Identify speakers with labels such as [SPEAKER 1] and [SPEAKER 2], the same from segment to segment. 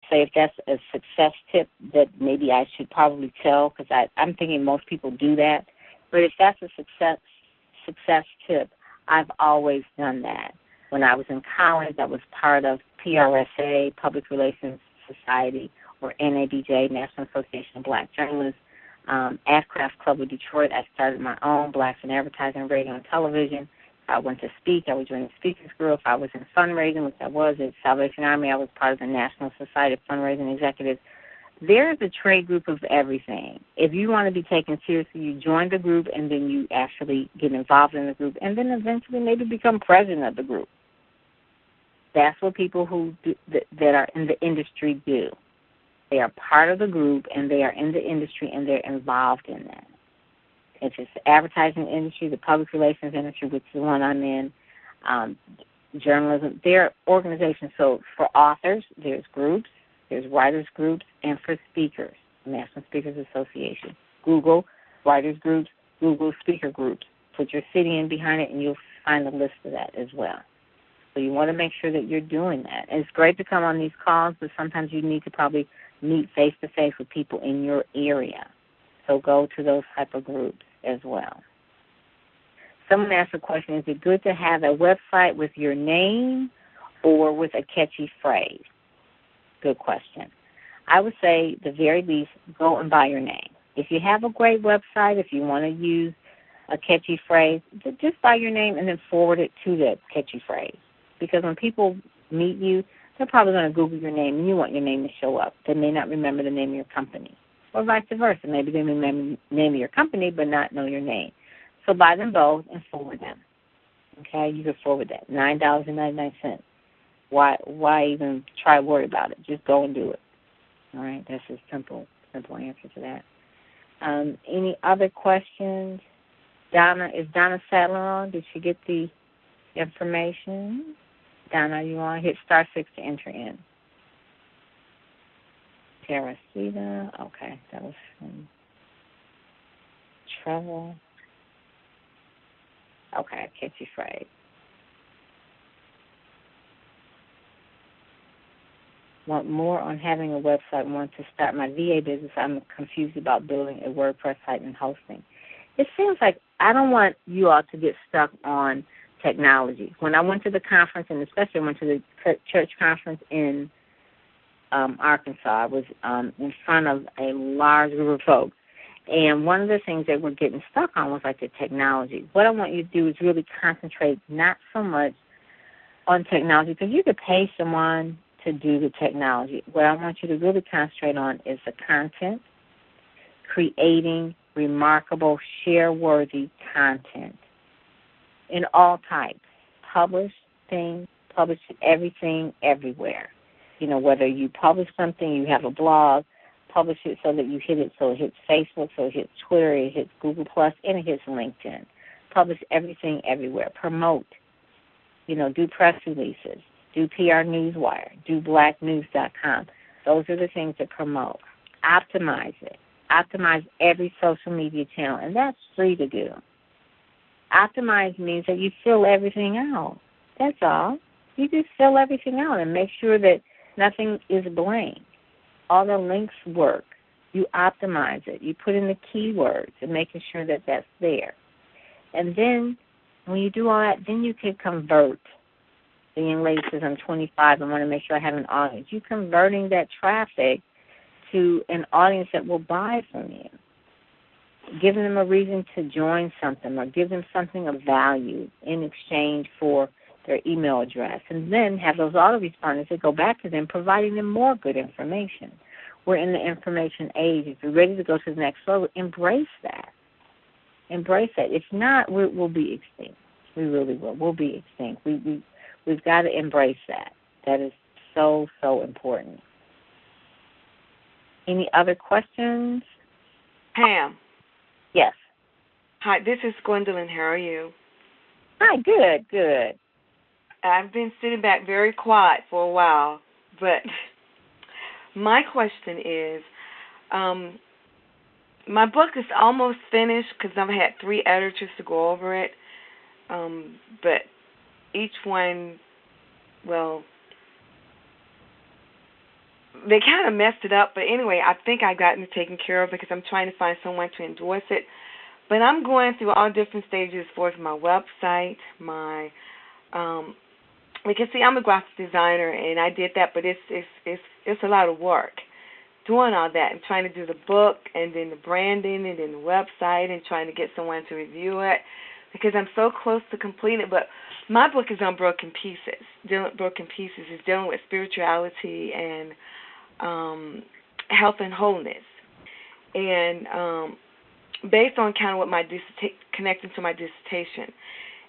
[SPEAKER 1] say if that's a success tip that maybe I should probably tell, because I'm thinking most people do that. But if that's a success tip, I've always done that. When I was in college, I was part of PRSA, Public Relations Society, or NABJ, National Association of Black Journalists. AdCraft Club of Detroit, I started my own Blacks in Advertising, Radio, and Television. If I went to speak, I would join the Speakers Group. If I was in fundraising, which I was at Salvation Army, I was part of the National Society of Fundraising Executives. There's a trade group of everything. If you want to be taken seriously, you join the group, and then you actually get involved in the group, and then eventually maybe become president of the group. That's what people who do, that are in the industry do. They are part of the group, and they are in the industry, and they're involved in that. If it's the advertising industry, the public relations industry, which is the one I'm in, journalism, there are organizations. So for authors, there's groups, there's writers groups, and for speakers, National Speakers Association. Google writers groups, Google speaker groups. Put your city in behind it, and you'll find a list of that as well. So you want to make sure that you're doing that. And it's great to come on these calls, but sometimes you need to probably meet face-to-face with people in your area. So go to those type of groups as well. Someone asked a question, is it good to have a website with your name or with a catchy phrase? Good question. I would say, the very least, go and buy your name. If you have a great website, if you want to use a catchy phrase, just buy your name and then forward it to that catchy phrase. Because when people meet you, they're probably going to Google your name, and you want your name to show up. They may not remember the name of your company. Or vice versa. Maybe they remember the name of your company but not know your name. So buy them both and forward them. Okay? You can forward that. $9.99. Why even try to worry about it? Just go and do it. All right? That's a simple answer to that. Any other questions? Is Donna Sadler on? Did she get the information? Donna, you want to hit *6 to enter in. Teresita, okay, that was from Trevor. Okay, catchy phrase. Want more on having a website, want to start my VA business. I'm confused about building a WordPress site and hosting. It seems like I don't want you all to get stuck on technology. When I went to the conference, and especially went to the church conference in Arkansas, I was in front of a large group of folks. And one of the things that we're getting stuck on was like the technology. What I want you to do is really concentrate not so much on technology, because you could pay someone to do the technology. What I want you to really concentrate on is the content, creating remarkable, share-worthy content in all types. Publish things, publish everything, everywhere. You know, whether you publish something, you have a blog, publish it so that you hit it, so it hits Facebook, so it hits Twitter, it hits Google+, and it hits LinkedIn. Publish everything everywhere. Promote. You know, do press releases. Do PR Newswire. Do blacknews.com. Those are the things that promote. Optimize it. Optimize every social media channel, and that's free to do. Optimize means that you fill everything out. That's all. You just fill everything out and make sure that nothing is blank. All the links work. You optimize it. You put in the keywords and making sure that that's there. And then when you do all that, then you can convert. The young lady says, I'm 25 and want to make sure I have an audience. You're converting that traffic to an audience that will buy from you. Giving them a reason to join something or give them something of value in exchange for their email address. And then have those autoresponders that go back to them, providing them more good information. We're in the information age. If you're ready to go to the next level, embrace that. Embrace that. If not, we'll be extinct. We really will. We'll be extinct. We've got to embrace that. That is so, so important. Any other questions?
[SPEAKER 2] Pam.
[SPEAKER 1] Yes.
[SPEAKER 2] Hi, this is Gwendolyn. How are you?
[SPEAKER 1] Hi, good.
[SPEAKER 2] I've been sitting back very quiet for a while, but my question is, my book is almost finished because I've had 3 editors to go over it, but each one, well, they kind of messed it up. But anyway, I think I've gotten it taken care of because I'm trying to find someone to endorse it. But I'm going through all different stages for my website, my because see, I'm a graphic designer and I did that, but it's a lot of work doing all that and trying to do the book and then the branding and then the website and trying to get someone to review it because I'm so close to completing it. But my book is on broken pieces. Broken pieces is dealing with spirituality and health and wholeness, and based on kind of what my connecting to my dissertation.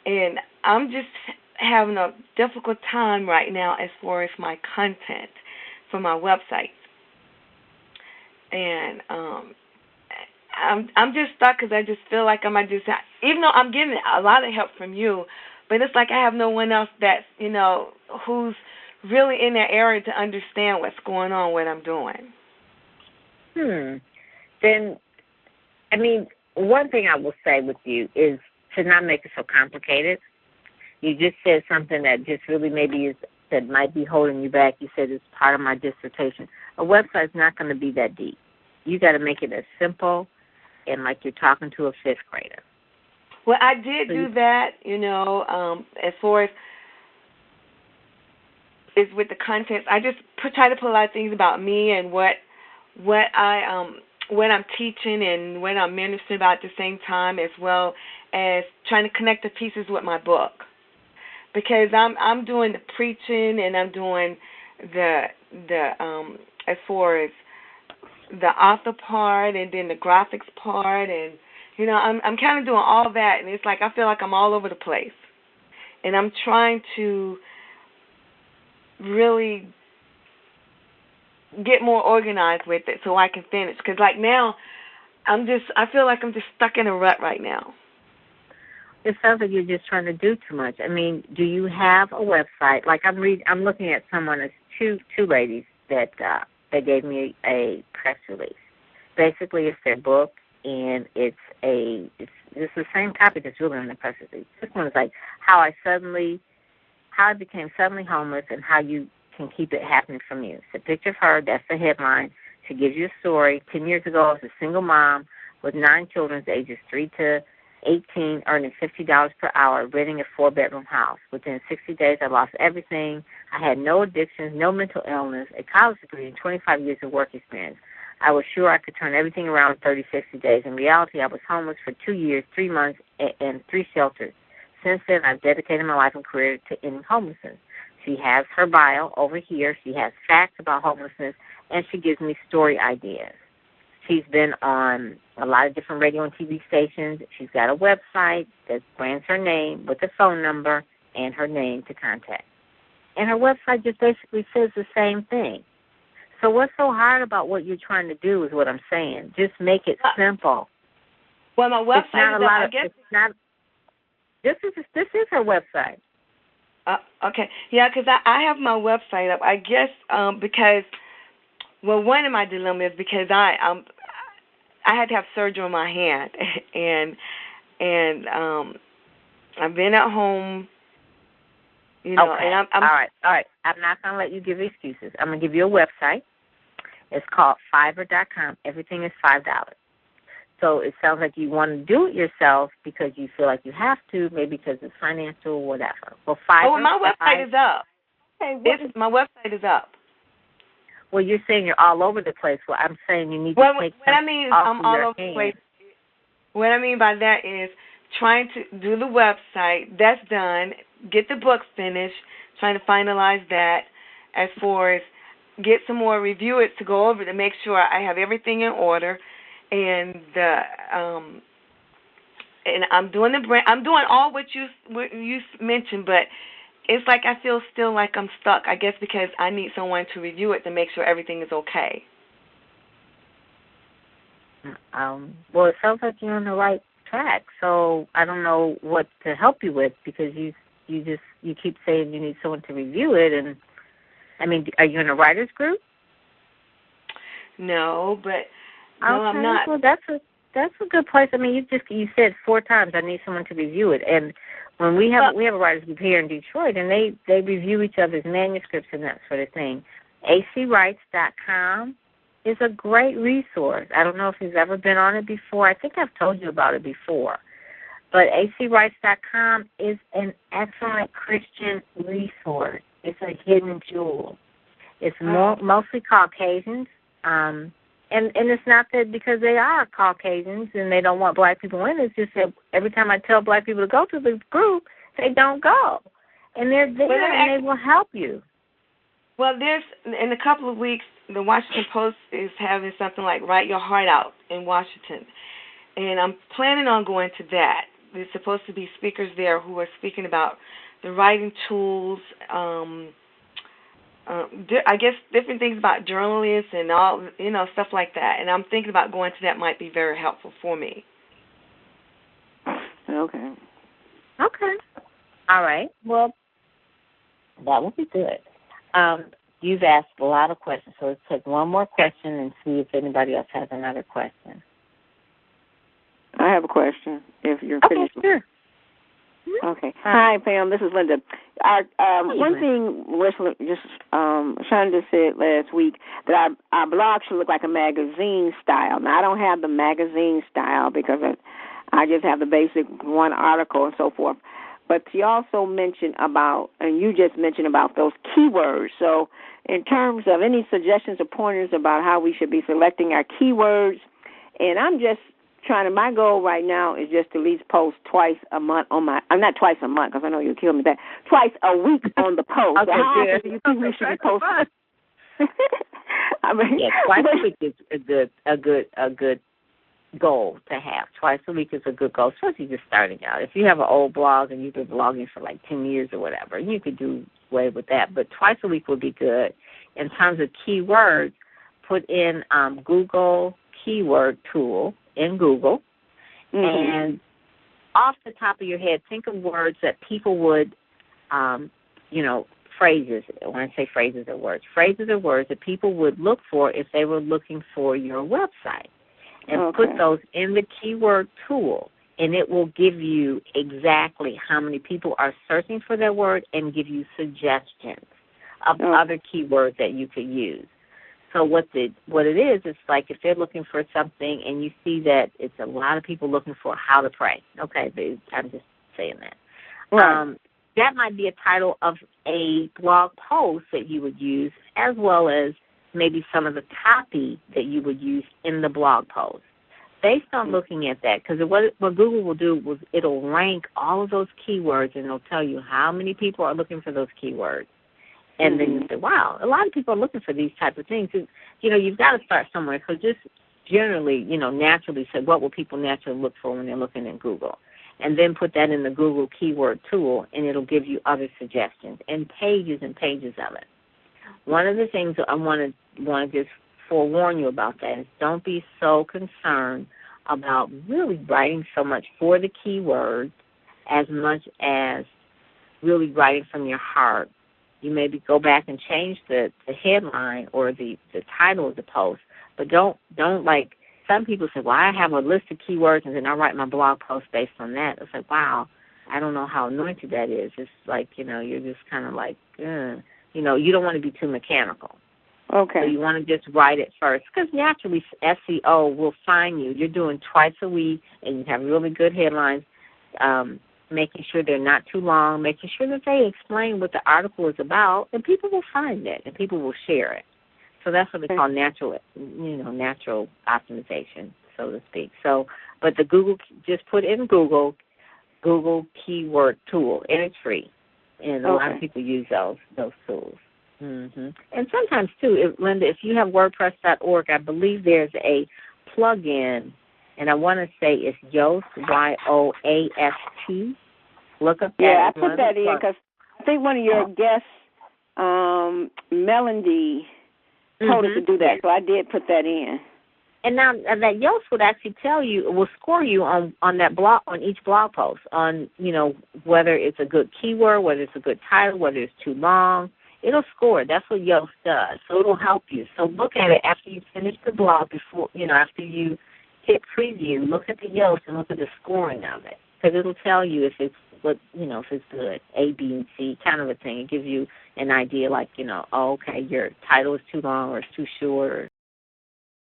[SPEAKER 2] And I'm just having a difficult time right now as far as my content for my website. And I'm just stuck because I just feel like I might just, even though I'm getting a lot of help from you, but it's like I have no one else that's, who's really in that area to understand what's going on, what I'm doing.
[SPEAKER 1] Then, one thing I will say with you is to not make it so complicated. You just said something that just really that might be holding you back. You said it's part of my dissertation. A website's not going to be that deep. You got to make it as simple and like you're talking to a fifth grader.
[SPEAKER 2] Well, I did do that, as far as is with the contents. I just try to put a lot of things about me and what I'm teaching and what I'm ministering about at the same time, as well as trying to connect the pieces with my book. Because I'm doing the preaching and I'm doing the as far as the author part and then the graphics part, and I'm kind of doing all that, and it's like I feel like I'm all over the place, and I'm trying to really get more organized with it so I can finish. Because like now, I feel like I'm just stuck in a rut right now.
[SPEAKER 1] It sounds like you're just trying to do too much. Do you have a website? Like I'm looking at someone, it's two ladies that gave me a press release. Basically, it's their book, and it's the same copy that's really on the press release. This one is like how I became suddenly homeless and how you can keep it happening from you. It's a picture of her. That's the headline. She gives you a story. 10 years ago, I was a single mom with 9 children, ages 3 to 18, earning $50 per hour, renting a 4-bedroom house. Within 60 days, I lost everything. I had no addictions, no mental illness, a college degree, and 25 years of work experience. I was sure I could turn everything around in 30, 60 days. In reality, I was homeless for 2 years, 3 months, and 3 shelters. Since then, I've dedicated my life and career to ending homelessness. She has her bio over here. She has facts about homelessness, and she gives me story ideas. She's been on a lot of different radio and TV stations. She's got a website that brands her name with a phone number and her name to contact. And her website just basically says the same thing. So what's so hard about what you're trying to do is what I'm saying. Just make it simple.
[SPEAKER 2] Well, my website
[SPEAKER 1] This is her website.
[SPEAKER 2] Okay. Yeah, because I have my website up. I guess because, one of my dilemmas is because I had to have surgery on my hand, and I've been at home,
[SPEAKER 1] Okay.
[SPEAKER 2] And I'm
[SPEAKER 1] all right. I'm not going to let you give excuses. I'm going to give you a website. It's called Fiverr.com. Everything is $5. So it sounds like you want to do it yourself because you feel like you have to, maybe because it's financial or whatever. Well, Fiverr.
[SPEAKER 2] my website is up. Okay, my website is up.
[SPEAKER 1] Well, you're saying you're all over the place. Well, I'm saying you need to take
[SPEAKER 2] what I mean is I'm all over the place. What I mean by that is trying to do the website. That's done. Get the book finished. Trying to finalize that. As far as get some more reviewers to go over to make sure I have everything in order. And and I'm doing the brand. I'm doing all what you mentioned, but it's like I feel still like I'm stuck. I guess because I need someone to review it to make sure everything is okay.
[SPEAKER 1] Well, it sounds like you're on the right track. So I don't know what to help you with because you keep saying you need someone to review it. And are you in a writers group?
[SPEAKER 2] No, but.
[SPEAKER 1] Okay,
[SPEAKER 2] no, I'm not.
[SPEAKER 1] Well, that's a good place. You said 4 times I need someone to review it, and when we have a writers group here in Detroit, and they review each other's manuscripts and that sort of thing. acwrites.com is a great resource. I don't know if you've ever been on it before. I think I've told you about it before. But acwrites.com is an excellent Christian resource. It's a hidden jewel. It's mostly Caucasians. And it's not that because they are Caucasians and they don't want black people in. It's just that every time I tell black people to go to the group, they don't go. And they're there and they will help you.
[SPEAKER 2] Well, there's in a couple of weeks, the Washington Post is having something like Write Your Heart Out in Washington. And I'm planning on going to that. There's supposed to be speakers there who are speaking about the writing tools, I guess different things about journalists and all, stuff like that. And I'm thinking about going to that. Might be very helpful for me.
[SPEAKER 1] Okay. All right. Well, that will be good. You've asked a lot of questions, so let's take one more question and see if anybody else has another question.
[SPEAKER 3] I have a question, if you're finished.
[SPEAKER 1] Sure.
[SPEAKER 3] Okay. Hi, Pam. This is Linda. One thing Shonda said last week, that our blog should look like a magazine style. Now, I don't have the magazine style because I just have the basic one article and so forth. But she also mentioned about, and you just mentioned about those keywords. So in terms of any suggestions or pointers about how we should be selecting our keywords, and I'm just my goal right now is just to at least post twice a month on not twice a month because I know you'll kill me with that, twice a week on the post.
[SPEAKER 1] Okay,
[SPEAKER 3] so how often do you think we should be posting?
[SPEAKER 1] Twice a week is a good goal to have. Twice a week is a good goal, especially just starting out. If you have an old blog and you've been blogging for like 10 years or whatever, you could do away with that. But twice a week would be good. In terms of keywords, put in Google keyword tool in Google, and off the top of your head, think of words that people would, phrases. When I say phrases or words that people would look for if they were looking for your website. And put those in the keyword tool, and it will give you exactly how many people are searching for that word and give you suggestions of other keywords that you could use. So what it is, it's like if they're looking for something and you see that it's a lot of people looking for how to pray. Okay, I'm just saying that.
[SPEAKER 3] Right.
[SPEAKER 1] That might be a title of a blog post that you would use, as well as maybe some of the copy that you would use in the blog post. Based on looking at that, because what Google will do is it'll rank all of those keywords and it'll tell you how many people are looking for those keywords. And then you say, wow, a lot of people are looking for these type of things. You've got to start somewhere. So just generally, naturally say, what will people naturally look for when they're looking in Google? And then put that in the Google keyword tool, and it'll give you other suggestions and pages of it. One of the things that I want to just forewarn you about that is don't be so concerned about really writing so much for the keywords as much as really writing from your heart. You maybe go back and change the headline or the title of the post, but don't like some people say, well, I have a list of keywords and then I write my blog post based on that. It's like, wow, I don't know how anointed that is. It's like, you're just kind of like, you don't want to be too mechanical.
[SPEAKER 3] Okay.
[SPEAKER 1] So you want to just write it first because naturally SEO will find you. You're doing twice a week and you have really good headlines, making sure they're not too long, making sure that they explain what the article is about, and people will find it and people will share it. So that's what they call natural optimization, so to speak. So, but the Google, just put in Google keyword tool, and it's free, and a lot of people use those tools. And sometimes too, Linda, if you have WordPress.org, I believe there's a plug-in. And I want to say it's Yoast, Yoast. Look up that.
[SPEAKER 3] Yeah, I put that in because I think one of your guests, Melody, told us to do that. So I did put that in.
[SPEAKER 1] And now that Yoast would actually tell you, it will score you on that blog, on each blog post, on, whether it's a good keyword, whether it's a good title, whether it's too long. It'll score. That's what Yoast does. So it'll help you. So look at it after you finish the blog, before, after you hit preview, look at the Yoast and look at the scoring of it, because it'll tell you if what, if it's good, A, B, and C kind of a thing. It gives you an idea, like, okay, your title is too long or it's too short, or